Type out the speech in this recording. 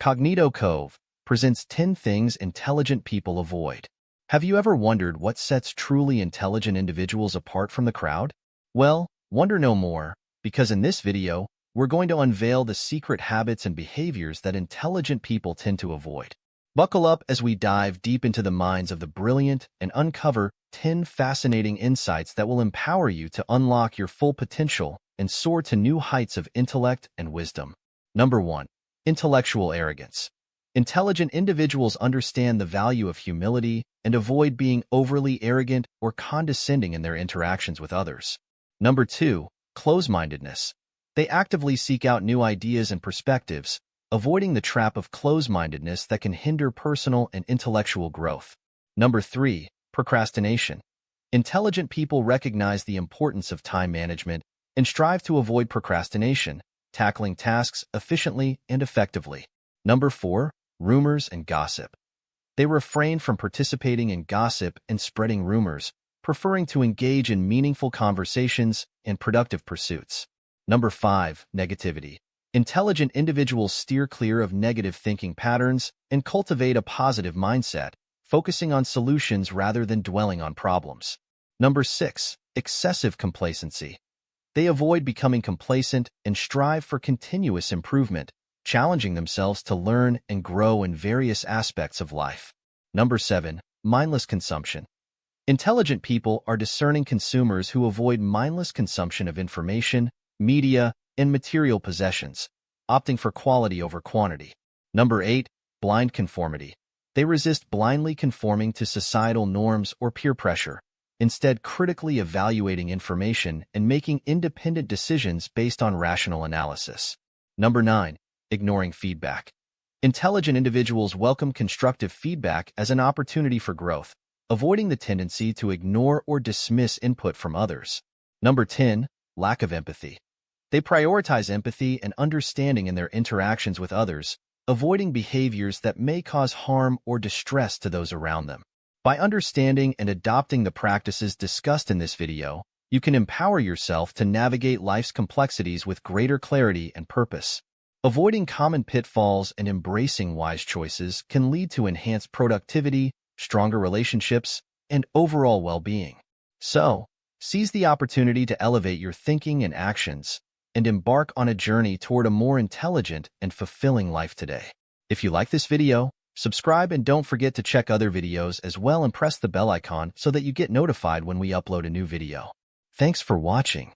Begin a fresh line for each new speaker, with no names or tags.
Cognito Cove presents 10 things intelligent people avoid. Have you ever wondered what sets truly intelligent individuals apart from the crowd? Well, wonder no more, because in this video, we're going to unveil the secret habits and behaviors that intelligent people tend to avoid. Buckle up as we dive deep into the minds of the brilliant and uncover 10 fascinating insights that will empower you to unlock your full potential and soar to new heights of intellect and wisdom. Number 1. Intellectual arrogance. Intelligent individuals understand the value of humility and avoid being overly arrogant or condescending in their interactions with others. Number 2. Closemindedness. They actively seek out new ideas and perspectives, avoiding the trap of close-mindedness that can hinder personal and intellectual growth. Number 3. Procrastination. Intelligent people recognize the importance of time management and strive to avoid procrastination, tackling tasks efficiently and effectively. Number 4. Rumors and gossip. They refrain from participating in gossip and spreading rumors, preferring to engage in meaningful conversations and productive pursuits. Number 5. Negativity. Intelligent individuals steer clear of negative thinking patterns and cultivate a positive mindset, focusing on solutions rather than dwelling on problems. Number 6. Excessive complacency. They avoid becoming complacent and strive for continuous improvement, challenging themselves to learn and grow in various aspects of life. Number 7. Mindless consumption. Intelligent people are discerning consumers who avoid mindless consumption of information, media, and material possessions, opting for quality over quantity. Number 8. Blind conformity. They resist blindly conforming to societal norms or peer pressure, instead critically evaluating information and making independent decisions based on rational analysis. Number 9. Ignoring feedback. Intelligent individuals welcome constructive feedback as an opportunity for growth, avoiding the tendency to ignore or dismiss input from others. Number 10. Lack of empathy. They prioritize empathy and understanding in their interactions with others, avoiding behaviors that may cause harm or distress to those around them. By understanding and adopting the practices discussed in this video, you can empower yourself to navigate life's complexities with greater clarity and purpose. Avoiding common pitfalls and embracing wise choices can lead to enhanced productivity, stronger relationships, and overall well-being. So, seize the opportunity to elevate your thinking and actions, and embark on a journey toward a more intelligent and fulfilling life today. If you like this video, subscribe and don't forget to check other videos as well and press the bell icon so that you get notified when we upload a new video. Thanks for watching.